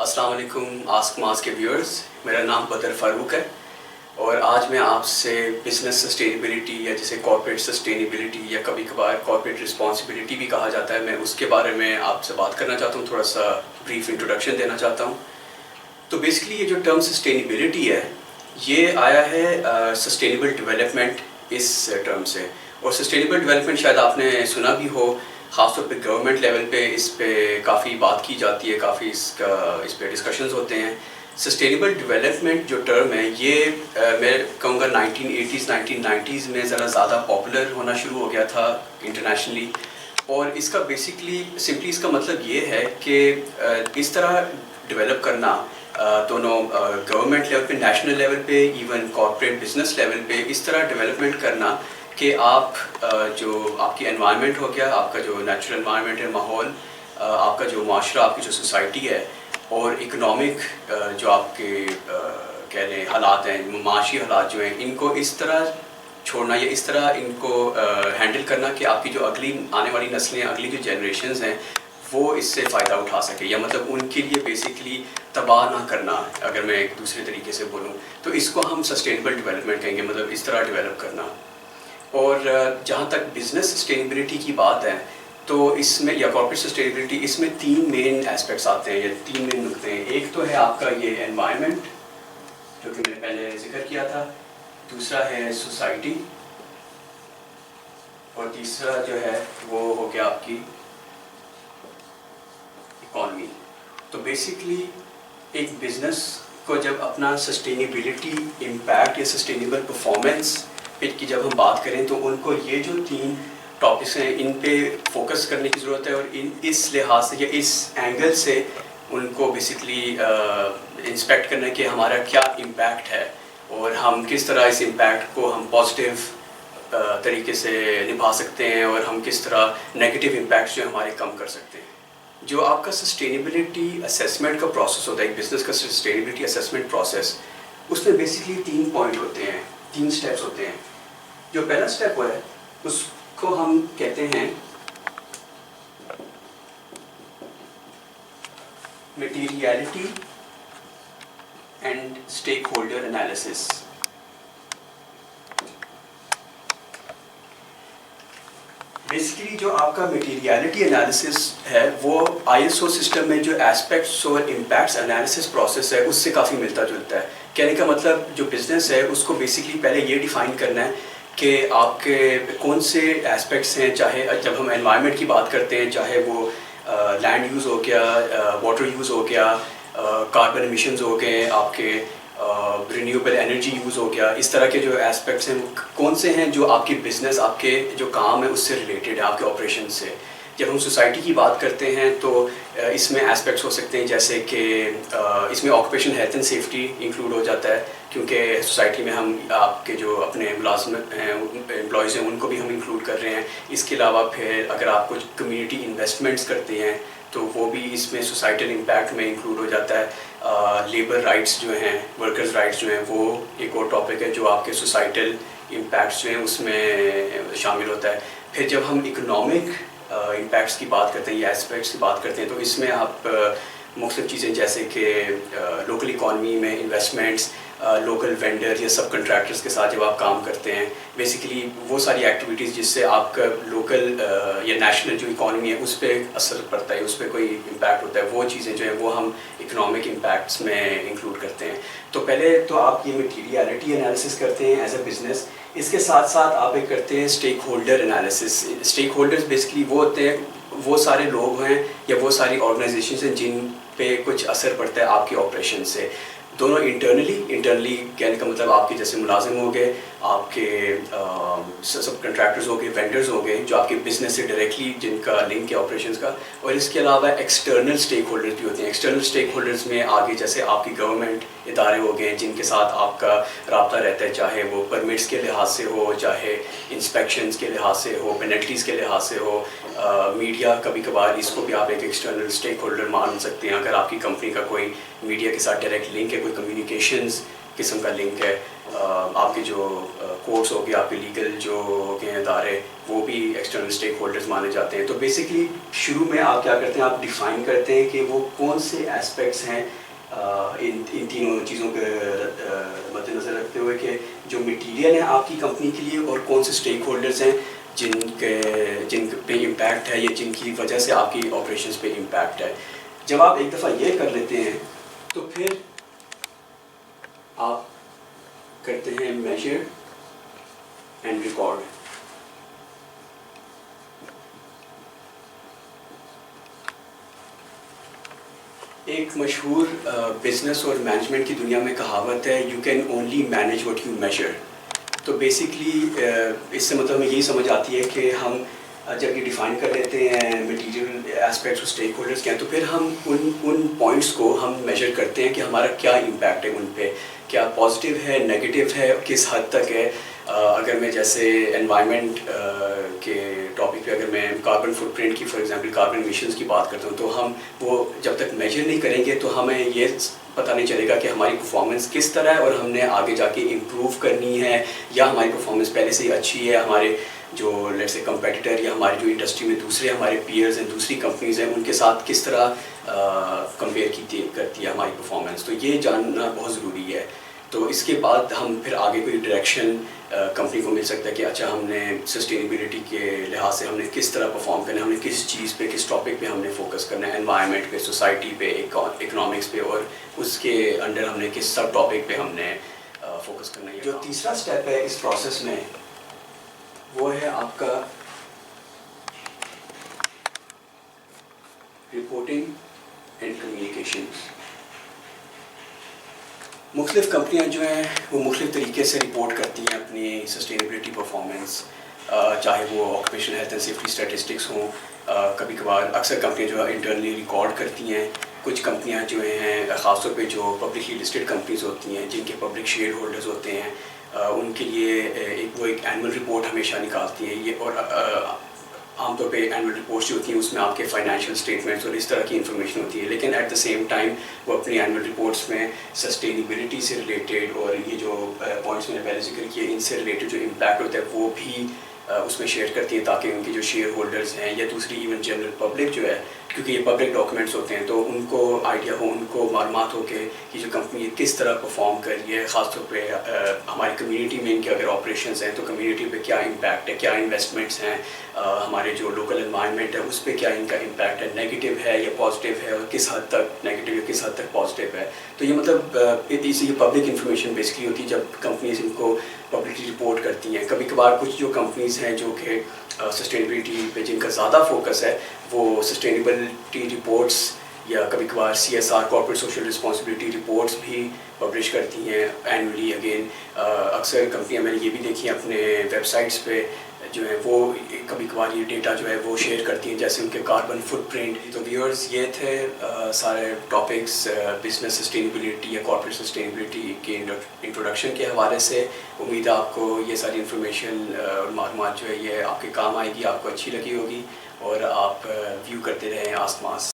السلام علیکم آسک ماس کے ویورز، میرا نام بدر فاروق ہے اور آج میں آپ سے بزنس سسٹینیبلٹی یا جسے کارپوریٹ سسٹینیبلٹی یا کبھی کبھار کارپوریٹ رسپانسبلٹی بھی کہا جاتا ہے، میں اس کے بارے میں آپ سے بات کرنا چاہتا ہوں، تھوڑا سا بریف انٹروڈکشن دینا چاہتا ہوں. تو بیسکلی یہ جو ٹرم سسٹینیبلٹی ہے یہ آیا ہے سسٹینیبل ڈیولپمنٹ اس ٹرم سے. اور سسٹینیبل ڈیولپمنٹ شاید آپ نے سنا بھی ہو، خاص طور پہ گورنمنٹ لیول پہ اس پہ کافی بات کی جاتی ہے، کافی اس پہ ڈسکشنز ہوتے ہیں. سسٹینیبل ڈیولپمنٹ جو ٹرم ہے یہ میں کہوں گا 1980s 1990s میں ذرا زیادہ پاپولر ہونا شروع ہو گیا تھا انٹرنیشنلی. اور اس کا بیسکلی سمپلی اس کا مطلب یہ ہے کہ اس طرح ڈیولپ کرنا دونوں گورنمنٹ لیول پہ، نیشنل لیول پہ، ایون کارپوریٹ بزنس لیول پہ اس طرح ڈیولپمنٹ کرنا کہ آپ جو آپ کی انوائرمنٹ ہو گیا، آپ کا جو نیچرل انوائرمنٹ ہے، ماحول، آپ کا جو معاشرہ، آپ کی جو سوسائٹی ہے، اور اکنامک جو آپ کے کہہ لیں حالات ہیں، معاشی حالات جو ہیں، ان کو اس طرح چھوڑنا یا اس طرح ان کو ہینڈل کرنا کہ آپ کی جو اگلی آنے والی نسلیں، اگلی جو جنریشنز ہیں وہ اس سے فائدہ اٹھا سکے، یا مطلب ان کے لیے بیسکلی تباہ نہ کرنا. اگر میں ایک دوسرے طریقے سے بولوں تو اس کو ہم سسٹینیبل ڈیولپمنٹ کہیں گے، مطلب اس طرح ڈیولپ کرنا. اور جہاں تک بزنس سسٹینیبلٹی کی بات ہے تو اس میں، یا کارپوریٹ سسٹینیبلٹی، اس میں تین مین اسپیکٹس آتے ہیں یا تین مین نقطے ہیں. ایک تو ہے آپ کا یہ انوائرمنٹ جو کہ میں نے پہلے ذکر کیا تھا، دوسرا ہے سوسائٹی، اور تیسرا جو ہے وہ ہو گیا آپ کی اکانومی. تو بیسکلی ایک بزنس کو جب اپنا سسٹینیبلٹی امپیکٹ یا سسٹینیبل پرفارمنس کی جب ہم بات کریں تو ان کو یہ جو تین ٹاپکس ہیں ان پہ فوکس کرنے کی ضرورت ہے، اور اس لحاظ سے یا اس اینگل سے ان کو بیسکلی انسپیکٹ کرنا ہے کہ ہمارا کیا امپیکٹ ہے اور ہم کس طرح اس امپیکٹ کو ہم پازیٹیو طریقے سے نبھا سکتے ہیں، اور ہم کس طرح نیگیٹو امپیکٹس جو ہمارے کم کر سکتے ہیں. جو آپ کا سسٹینیبلٹی اسیسمنٹ کا پروسیس ہوتا ہے، ایک بزنس کا سسٹینیبلٹی اسیسمنٹ پروسیس، اس میں بیسکلی تین پوائنٹ ہوتے ہیں، تین سٹیپس ہوتے ہیں. جو پہلا سٹیپ ہے اس کو ہم کہتے ہیں materiality and stake holder analysis. Basically جو آپ کا میٹیریلٹی انالیسس ہے وہ ISO سسٹم میں جو ایسپیکٹس اور امپیکٹس انالیسس پروسیس ہے اس سے کافی ملتا جلتا ہے. کہنے کا مطلب جو بزنس ہے اس کو بیسکلی پہلے یہ ڈیفائن کرنا ہے کہ آپ کے کون سے ایسپیکٹس ہیں، چاہے جب ہم انوائرمنٹ کی بات کرتے ہیں، چاہے وہ لینڈ یوز ہو گیا، واٹر یوز ہو گیا، کاربن ایمیشنز ہو گئے، آپ کے رینیویبل انرجی یوز ہو گیا، اس طرح کے جو ایسپیکٹس ہیں کون سے ہیں جو آپ کی بزنس، آپ کے جو کام ہے اس سے ریلیٹڈ ہے، آپ کے آپریشن سے. جب ہم سوسائٹی کی بات کرتے ہیں تو اس میں ایسپیکٹس ہو سکتے ہیں جیسے کہ اس میں occupation health and safety include ہو جاتا ہے، کیونکہ سوسائٹی میں ہم آپ کے جو اپنے ملازمت ہیں، امپلائیز ہیں، ان کو بھی ہم انکلوڈ کر رہے ہیں. اس کے علاوہ پھر اگر آپ کچھ کمیونٹی انویسٹمنٹس کرتے ہیں تو وہ بھی اس میں سوسائٹل امپیکٹ میں انکلوڈ ہو جاتا ہے. لیبر رائٹس جو ہیں، ورکرز رائٹس جو ہیں، وہ ایک اور ٹاپک ہے جو آپ کے سوسائٹل امپیکٹس جو ہیں اس میں شامل ہوتا ہے. پھر جب ہم اکنامک امپیکٹس کی بات کرتے ہیں یا اسپیکٹس کی بات کرتے ہیں تو اس میں آپ مختلف چیزیں جیسے کہ لوکل اکانومی میں انویسٹمنٹس، لوکل وینڈر یا سب کنٹریکٹرز کے ساتھ جب آپ کام کرتے ہیں، بیسیکلی وہ ساری ایکٹیویٹیز جس سے آپ کا لوکل یا نیشنل جو اکانومی ہے اس پہ اثر پڑتا ہے، اس پہ کوئی امپیکٹ ہوتا ہے، وہ چیزیں جو ہیں وہ ہم اکنامک امپیکٹس میں انکلوڈ کرتے ہیں. تو پہلے تو آپ یہ میٹیریلٹی انالیسس کرتے ہیں ایز اے بزنس. اس کے ساتھ ساتھ آپ ایک کرتے ہیں stake holder analysis. Stake holders basically وہ ہوتے ہیں، وہ سارے لوگ ہیں یا وہ ساری آرگنائزیشنز ہیں جن پہ کچھ اثر پڑتا ہے آپ کے آپریشن سے. دونوں انٹرنلی کہنے کا مطلب آپ کے جیسے ملازم ہو گئے، آپ کے سب کنٹریکٹرز ہو گئے، وینڈرز ہو گئے جو آپ کے بزنس سے ڈائریکٹلی جن کا لنک ہے آپریشنز کا. اور اس کے علاوہ ایکسٹرنل اسٹیک ہولڈرز بھی ہوتے ہیں. ایکسٹرنل اسٹیک ہولڈرز میں آگے جیسے آپ کی گورنمنٹ ادارے ہو گئے جن کے ساتھ آپ کا رابطہ رہتا ہے، چاہے وہ پرمٹس کے لحاظ سے ہو، چاہے انسپیکشنز کے لحاظ سے ہو، پینلٹیز کے لحاظ سے ہو. میڈیا کبھی کبھار اس کو بھی آپ ایک ایکسٹرنل اسٹیک ہولڈر مان سکتے ہیں اگر آپ کی کمپنی کا کوئی میڈیا کے ساتھ ڈائریکٹ لنک ہے، کوئی کمیونیکیشنز قسم کا لنک ہے. آپ کے جو کورٹس ہو گئے, آپ کے لیگل جو ہو گئے ادارے, وہ بھی ایکسٹرنل اسٹیک ہولڈرز مانے جاتے ہیں. تو بیسکلی شروع میں آپ کیا کرتے ہیں, آپ ڈیفائن کرتے ہیں کہ وہ کون سے اسپیکٹس ہیں ان تینوں چیزوں کے مد نظر رکھتے ہوئے کہ جو مٹیریل ہے آپ کی کمپنی کے لیے, اور کون سے اسٹیک ہولڈرز ہیں جن پہ امپیکٹ ہے یا جن کی وجہ سے آپ کی آپریشنس پہ امپیکٹ ہے. جب آپ ایک دفعہ یہ کر لیتے ہیں تو پھر آپ کرتے ہیں میجر اینڈ ریکارڈ. ایک مشہور بزنس اور مینجمنٹ کی دنیا میں کہاوت ہے, you can only manage what you measure. تو بیسکلی اس سے مطلب ہمیں یہی سمجھ آتی ہے کہ ہم جب یہ ڈیفائن کر لیتے ہیں میٹیریل اسپیکٹس اسٹیک ہولڈرس کے ہیں, تو پھر ہم ان پوائنٹس کو ہم میجر کرتے ہیں کہ ہمارا کیا امپیکٹ ہے ان پہ, کیا پازیٹیو ہے, نیگیٹو ہے, کس حد تک ہے. اگر میں جیسے انوائرمنٹ کے ٹاپک پہ اگر میں کاربن فٹ پرنٹ کی فار ایگزامپل کاربن ایمیشنز کی بات کرتا ہوں, تو ہم وہ جب تک میجر نہیں کریں گے تو ہمیں یہ پتہ نہیں چلے گا کہ ہماری پرفارمنس کس طرح ہے اور ہم نے آگے جا کے امپروو کرنی ہے, یا ہماری پرفارمنس پہلے سے ہی اچھی ہے. ہمارے جو لیٹس سے کمپیٹیٹر یا ہماری جو انڈسٹری میں دوسرے ہمارے پیئرز ہیں, دوسری کمپنیز ہیں, ان کے ساتھ کس طرح کمپیئر کرتی ہے ہماری پرفارمنس. تو یہ جاننا بہت ضروری ہے. تو اس کے بعد ہم پھر آگے کوئی ڈائریکشن کمپنی کو مل سکتا ہے کہ اچھا ہم نے سسٹینیبلٹی کے لحاظ سے ہم نے کس طرح پرفارم کرنا ہے, ہم نے کس چیز پہ کس ٹاپک پہ ہم نے فوکس کرنا ہے, انوائرمنٹ پہ, سوسائٹی پہ, اکنامکس پہ, اور اس کے انڈر ہم نے کس سب ٹاپک پہ ہم نے فوکس کرنا ہے. جو تیسرا اسٹیپ ہے اس پروسیس میں وہ ہے آپ کا رپورٹنگ اینڈ کمیونیکیشن. مختلف کمپنیاں جو ہیں وہ مختلف طریقے سے رپورٹ کرتی ہیں اپنی سسٹینیبلٹی پرفارمنس, چاہے وہ occupational health and safety statistics ہوں. کبھی کبھار اکثر کمپنیاں جو ہے انٹرنلی ریکارڈ کرتی ہیں. کچھ کمپنیاں جو ہیں خاص طور پہ جو پبلکلی لسٹڈ کمپنیز ہوتی ہیں, جن کے پبلک شیئر ہولڈرز ہوتے ہیں, ان کے لیے وہ ایک اینول رپورٹ ہمیشہ نکالتی ہیں. یہ اور عام طور پہ اینول رپورٹس جو ہوتی ہیں اس میں آپ کے فائنینشیل اسٹیٹمنٹس اور اس طرح کی انفارمیشن ہوتی ہے, لیکن ایٹ دا سیم ٹائم وہ اپنی اینول رپورٹس میں سسٹینیبلٹی سے ریلیٹڈ اور یہ جو پوائنٹس میں نے پہلے ذکر کیے ان سے ریلیٹڈ جو امپیکٹ ہوتا ہے وہ بھی اس میں شیئر کرتی ہیں, تاکہ ان کے جو شیئر ہولڈرز ہیں یا دوسری ایون جنرل پبلک جو ہے, کیونکہ یہ پبلک ڈاکومنٹس ہوتے ہیں, تو ان کو آئیڈیا ہو, ان کو معلومات ہو کہ یہ جو کمپنی کس طرح پرفارم کر رہی ہے. خاص طور پہ ہماری کمیونٹی میں ان کے اگر آپریشنس ہیں تو کمیونٹی پہ کیا امپیکٹ ہے, کیا انویسٹمنٹس ہیں, ہمارے جو لوکل انوائرمنٹ ہے اس پہ کیا ان کا امپیکٹ ہے, نیگیٹو ہے یا پازیٹیو ہے, اور کس حد تک نیگیٹو یا کس حد تک پازیٹیو ہے. تو یہ مطلب اس یہ پبلک انفارمیشن بیسکلی ہوتی ہے جب کمپنیز ان کو پبلکلی رپورٹ کرتی ہیں. کبھی کبھار کچھ جو کمپنیز ہیں جو کہ سسٹینیبلٹی پہ جن کا زیادہ فوکس ہے وہ سسٹینیبلٹی رپورٹس یا کبھی کبھار CSR corporate social responsibility reports بھی پبلش کرتی ہیں اینولی. اگین اکثر کمپنیاں میں نے یہ بھی دیکھی ہیں اپنے ویب سائٹس پہ جو ہے وہ کبھی کبھار یہ ڈیٹا جو ہے وہ شیئر کرتی ہیں, جیسے ان کے کاربن فٹ پرنٹ. تو ویورز یہ تھے سارے ٹاپکس بزنس سسٹینیبلٹی یا کارپوریٹ سسٹینیبلٹی کے انٹروڈکشن کے حوالے سے. امید ہے آپ کو یہ ساری انفارمیشن اور معلومات جو ہے یہ آپ کے کام آئے گی, آپ کو اچھی لگی ہوگی, اور آپ ویو کرتے رہیں آسماس.